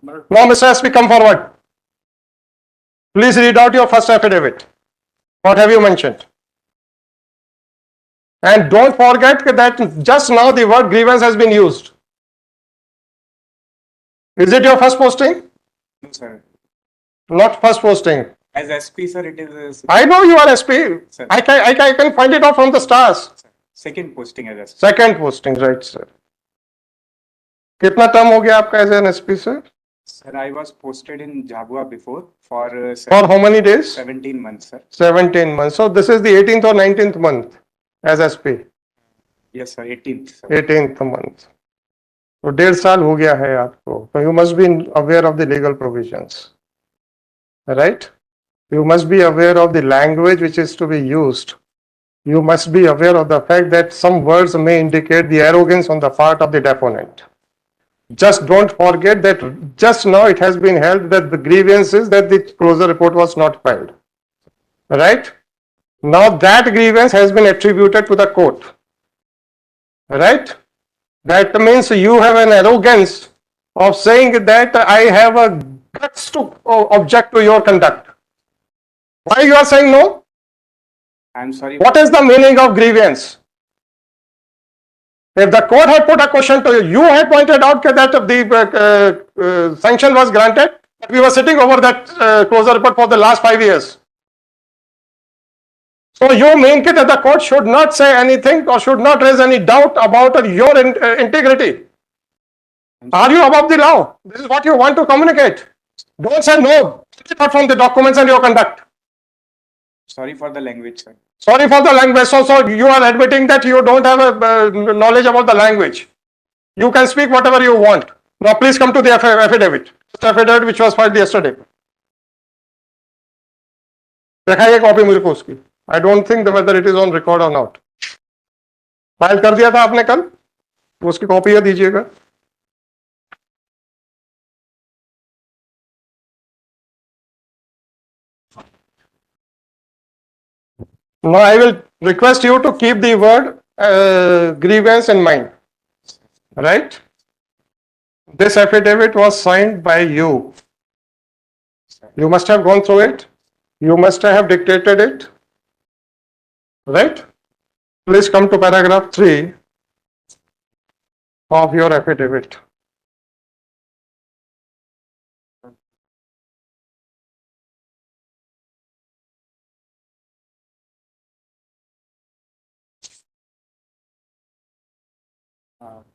Now, Mr. SP, come forward. Please read out your first affidavit. What have you mentioned? And don't forget that just now the word grievance has been used. Is it your first posting? No, sir. Not first posting. As SP, sir, it is I know you are SP. Sir. I can find it out from the stars. second posting as SP. Second posting, right, sir. कितना term हो गया आपका as an SP sir? Sir, I was posted in Jhabua before for For how many days? 17 months, sir. 17 months. So this is the 18th or 19th month as SP. Yes, sir, 18th. Sir. 18th month. तो 1.5 साल हो गया है आपको. So you must be aware of the legal provisions, right? You must be aware of the language which is to be used. You must be aware of the fact that some words may indicate the arrogance on the part of the deponent. Just don't forget that just now it has been held that the grievance is that the closure report was not filed. Right? Now that grievance has been attributed to the court. Right? That means you have an arrogance of saying that I have a guts to object to your conduct. Why you are saying no? I'm sorry. What is the meaning of grievance? If the court had put a question to you, you had pointed out that the sanction was granted. We were sitting over that closure report for the last 5 years. So you mean that the court should not say anything or should not raise any doubt about your integrity? Are you above the law? This is what you want to communicate. Don't say no. Apart from the documents and your conduct. Sorry for the language, sir. Sorry for the language. So you are admitting that you don't have a knowledge about the language. You can speak whatever you want. Now please come to the affidavit. The affidavit which was filed yesterday. दिखाइए copy मुझे को उसकी. I don't think whether it is on record or not. File कर दिया था आपने कल. उसकी कॉपी ये दीजिएगा. Now I will request you to keep the word grievance in mind. Right? This affidavit was signed by you. You must have gone through it. You must have dictated it. Right? Please come to paragraph 3 of your affidavit.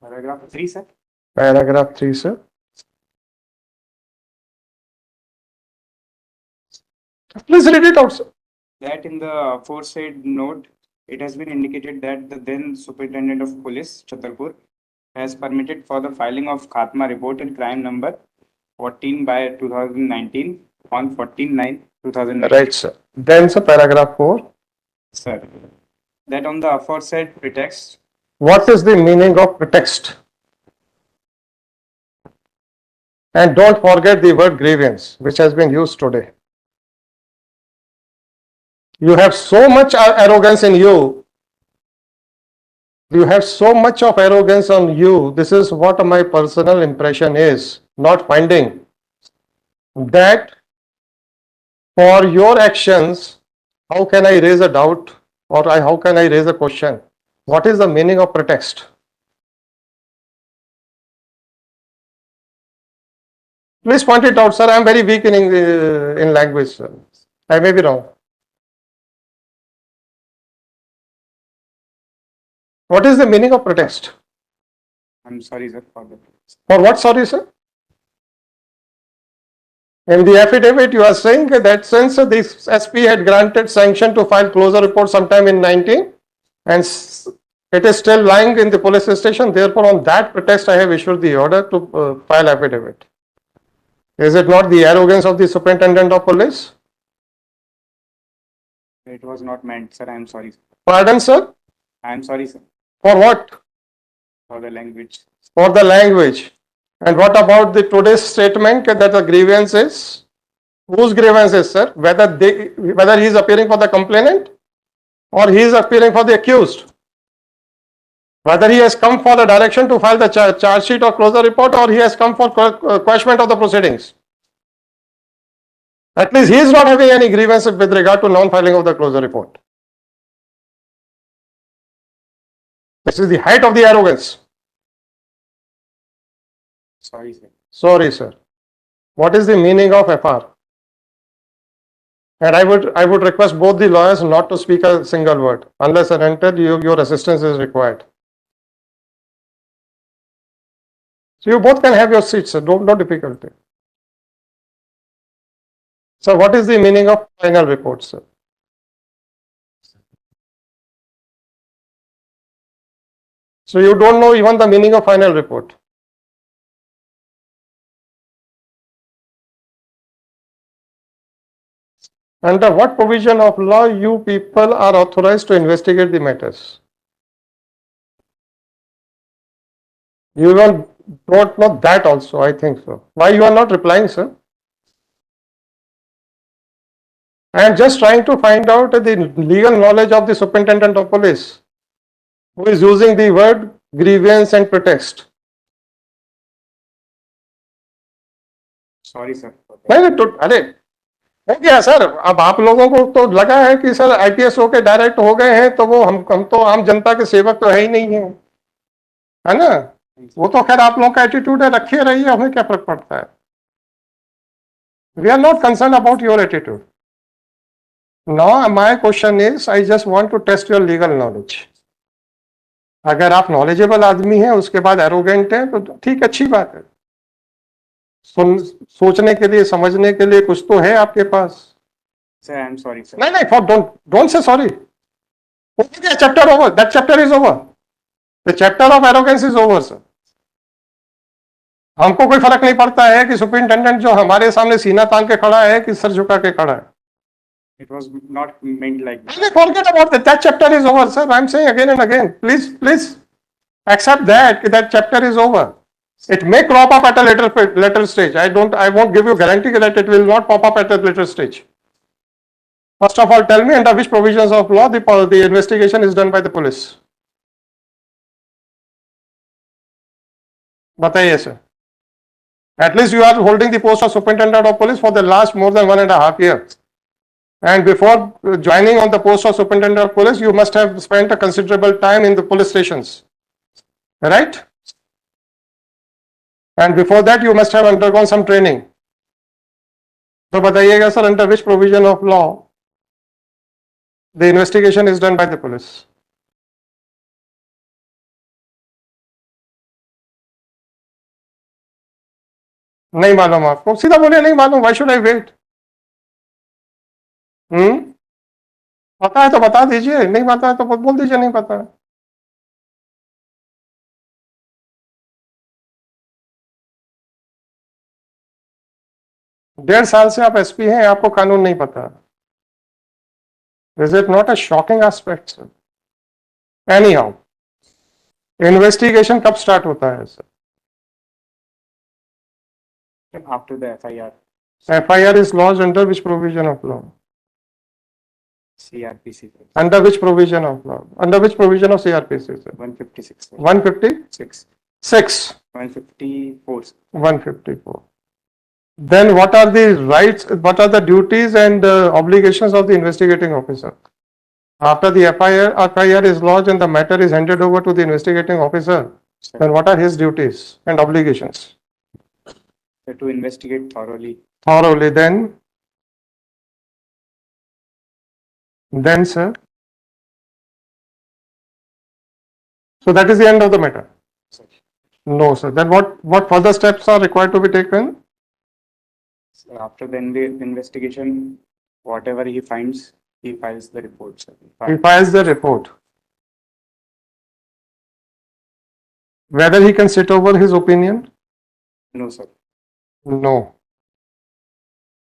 Paragraph 3, sir. Paragraph 3, sir. Please read it out, sir. That in the aforesaid note, it has been indicated that the then Superintendent of Police, Chhatarpur, has permitted for the filing of Khatma report in crime number 14/2019 on 14/9/2019. Right, sir. Then, sir, paragraph 4. Sir, that on the aforesaid pretext, What is the meaning of pretext? And don't forget the word grievance, which has been used today. You have so much arrogance in you. You have so much of arrogance on you. This is what my personal impression is. Not finding that for your actions, how can I raise a doubt or how can I raise a question? What is the meaning of pretext? Please point it out, sir. I am very weak in language, sir. I may be wrong. What is the meaning of pretext? I'm sorry, sir, for the. For what, sorry, sir? In the affidavit, you are saying that since this SP had granted sanction to file closure report sometime in 19, and it is still lying in the police station, therefore on that pretext I have issued the order to file affidavit. Is it not the arrogance of the Superintendent of Police? It was not meant, sir. I'm sorry. Pardon, sir? I'm sorry, sir, For what? for the language. For the language. And what about the today's statement that the grievance is? Whose grievance is, sir? Whether he is appearing for the complainant or he is appearing for the accused? Whether he has come for the direction to file the charge sheet or close the report, or he has come for quashment of the proceedings. At least he is not having any grievance with regard to non-filing of the closure report. This is the height of the arrogance. Sorry, sir. Sorry, sir. What is the meaning of FR? And I would request both the lawyers not to speak a single word unless and until your assistance is required. So you both can have your seats, sir. No difficulty. So what is the meaning of final report, sir? So you don't know even the meaning of final report. Under what provision of law you people are authorized to investigate the matters? You don't know that also, I think so. Why you are not replying, sir? I am just trying to find out the legal knowledge of the superintendent of police, who is using the word grievance and pretext. Sorry, sir. नहीं तो अरे हो गया sir. अब आप लोगों को तो लगा है कि सर आईपीएस होके डायरेक्ट हो गए हैं तो वो हम तो आम जनता के सेवक तो है ही नहीं है ना. वो तो खैर आप लोगों का एटीट्यूड है, रखिए रहिए, हमें क्या फर्क पड़ता है. We are not concern about your attitude. Now my question is, I just want to test your legal knowledge. अगर आप नॉलेजेबल आदमी हैं उसके बाद एरोगेंट हैं तो ठीक, अच्छी बात है. सोचने के लिए, समझने के लिए कुछ तो है आपके पास. Sir, I'm sorry, sir. नहीं नहीं, for don't say sorry. Chapter over, that chapter is over. The chapter of arrogance is over, sir. हमको कोई फर्क नहीं पड़ता है कि सुपरिंटेंडेंट जो हमारे सामने सीना तान के खड़ा है कि सर झुका के खड़ा है. It was not meant like that. Forget about that. That chapter is over, sir. I'm saying again and again. Please accept that chapter is over. It may crop up at a later stage. I won't give you guarantee that it will not pop up at a later stage. First of all, tell me under which provisions of law the investigation is done by the police. बताइए sir. At least you are holding the post of superintendent of police for the last more than 1.5 years. And before joining on the post of superintendent of police, you must have spent a considerable time in the police stations, right? And before that, you must have undergone some training. So, बताइएगा sir, under which provision of law the investigation is done by the police? नहीं मालूम आपको? सीधा बोलिए नहीं मालूम. Why should I wait? पता है तो बता दीजिए, नहीं पता है तो बोल दीजिए नहीं पता है. डेढ़ साल से आप एसपी हैं, आपको कानून नहीं पता. Is it not a shocking aspect sir? Any how, investigation कब स्टार्ट होता है sir? After the FIR. FIR is lodged under which provision of law? CRPC. Under which provision of law? Under which provision of CRPC, sir? 156. 156? 154. 154. Then what are the rights, what are the duties and obligations of the investigating officer? After the FIR is lodged and the matter is handed over to the investigating officer, then what are his duties and obligations? To investigate thoroughly. Thoroughly, then sir? So that is the end of the matter? Sir. No sir. Then what further steps are required to be taken? So after the investigation, whatever he finds, he files the report, sir. He files the report. Whether he can sit over his opinion? No, sir. No.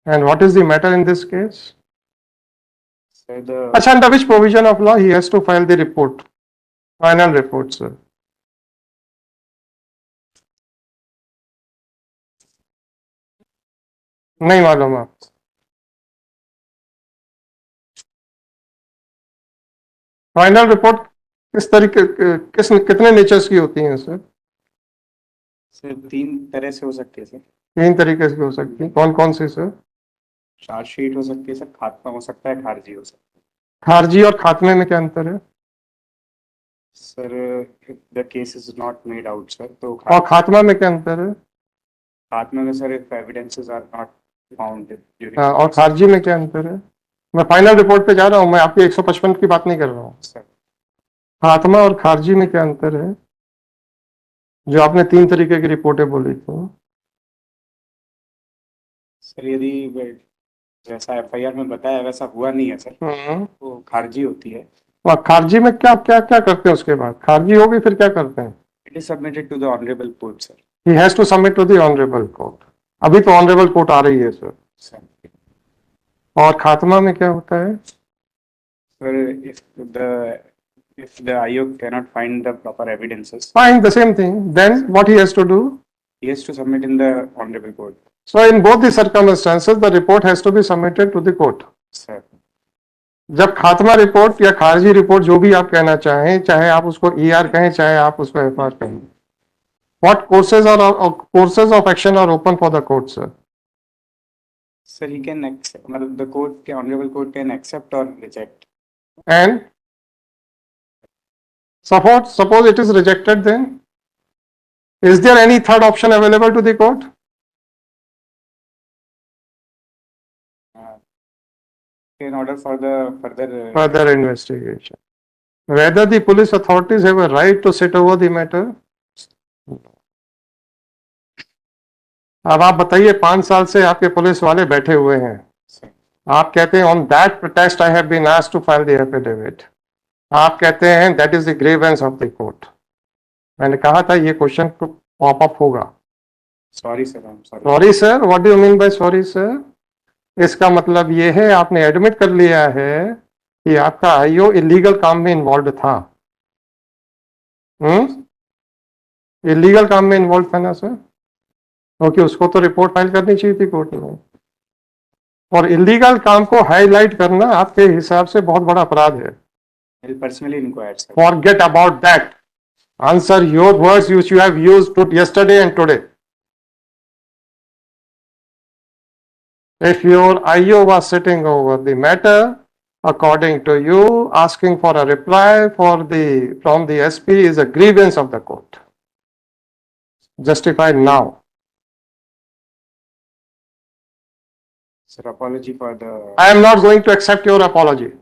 And what is the matter in this case? Sir, under which provision of law he has to file the report? Final report, sir. नहीं मालूम आप? Final report किस तरीके किस कितने natures की होती हैं सर? सर 3 तरह से हो सकती है सर। 3 तरीके से हो सकती है, कौन कौन सी सर? चार्जशीट हो सकती है सर, खात्मा हो सकता है, खारिजी हो सकता है। खारजी और खात्मे में क्या अंतर है? Sir the case is not made out sir, तो और खात्मा में क्या अंतर है? खात्मे में sir if evidences are not found during हाँ, द और केस। खारजी में क्या अंतर है? मैं फाइनल रिपोर्ट पे जा रहा हूँ, मैं आपकी 155 की बात नहीं कर रहा हूँ। सर खात्मा और खारजी में क्या अंतर है, जो आपने 3 तरीके की रिपोर्टें बोली थी? सर यदि जैसा एफआईआर में बताया वैसा हुआ नहीं है सर, तो खारिजी होती है। और खारजी में क्या क्या क्या करते हैं उसके बाद? खारजी होगी फिर क्या करते हैं? It is submitted to the honourable court sir. He has to submit to the honourable court. अभी तो ऑनरेबल कोर्ट आ रही है सर। सर और खात्मा में क्या होता है? Sir if the IOC cannot find the proper evidences, fine, the same thing, then what he has to do? he has to submit in the honorable court. So in both the circumstances, the report has to be submitted to the court. Sir, जब खात्मा report या खारजी report जो भी आप कहना चाहें, चाहे आप उसको ER कहें, चाहे आप उसको FR कहें, what courses of action are open for the court, sir? sir, he can accept. मतलब the court, honorable court can accept or reject. And suppose it is rejected, then is there any third option available to the court? In order for the Further investigation. Whether the police authorities have a right to sit over the matter? अब आप बताइए, 5 साल से आपके police वाले बैठे हुए हैं, Sir, आप कहते हैं on that pretext I have been asked to file the affidavit, आप कहते हैं that is the grievance of the court. मैंने कहा था ये क्वेश्चन पॉप अप होगा। sorry sir, I'm sorry. Sorry sir, what do you mean by sorry sir? इसका मतलब ये है आपने एडमिट कर लिया है कि आपका आईओ इलीगल काम में इन्वॉल्व था। इलीगल काम में इन्वॉल्व था ना सर? क्योंकि उसको तो रिपोर्ट फाइल करनी चाहिए थी कोर्ट में। और इलीगल काम को हाईलाइट करना आपके हिसाब से बहुत बड़ा अपराध है। I'll personally inquire, sir. Forget about that. Answer your words which you have used yesterday and today. If your IO was sitting over the matter, according to you, asking for a reply from the SP is a grievance of the court. Justify now. Sir, apology for the. I am not going to accept your apology.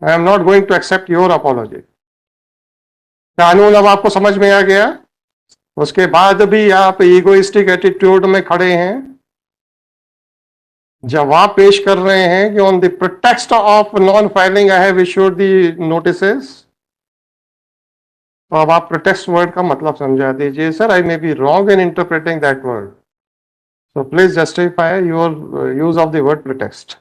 I am not going to accept your apology. कानून अब आपको समझ में आ गया? उसके बाद भी आप ईगोइस्टिक एटीट्यूड में खड़े हैं, जवाब पेश कर रहे हैं कि on the pretext of non filing I have issued the notices. तो अब आप प्रिटेक्स्ट वर्ड का मतलब समझा दीजिए। Sir, I may be wrong in interpreting that word, so please justify your use of the word pretext.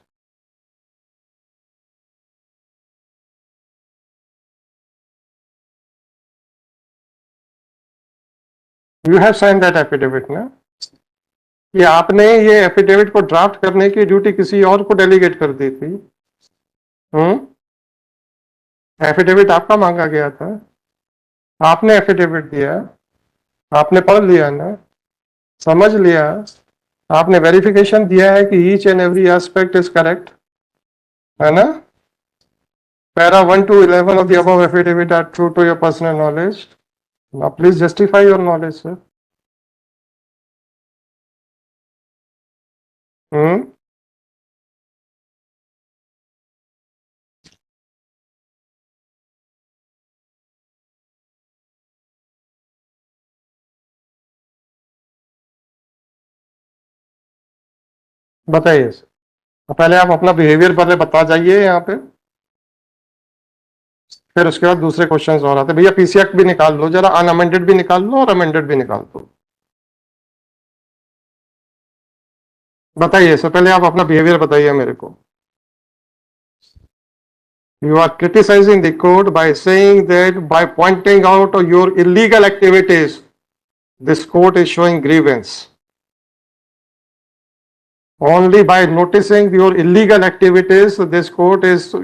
You have sign that affidavit ना? कि आपने ये एफिडेविट को ड्राफ्ट करने की ड्यूटी किसी और को डेलीगेट कर दी थी। एफिडेविट आपका मांगा गया था, आपने एफिडेविट दिया, आपने पढ़ लिया ना, समझ लिया, आपने वेरिफिकेशन दिया है कि each and every aspect is correct, है ना? Para 1 to 11 of the above affidavit are true to your personal knowledge. Now please justify your knowledge, sir. बताइए सर। पहले आप अपना बिहेवियर पहले बता जाइए यहाँ पे, फिर उसके बाद दूसरे क्वेश्चंस और आते। भैया पीसी एक्ट भी निकाल लो जरा, अनअमेंडेड भी निकाल लो और अमेंडेड भी निकाल दो। बताइए सर, पहले आप अपना बिहेवियर बताइए मेरे को। You are criticizing the court by saying that by pointing out your illegal activities, this court is showing grievance. Only by noticing your illegal activities, this court is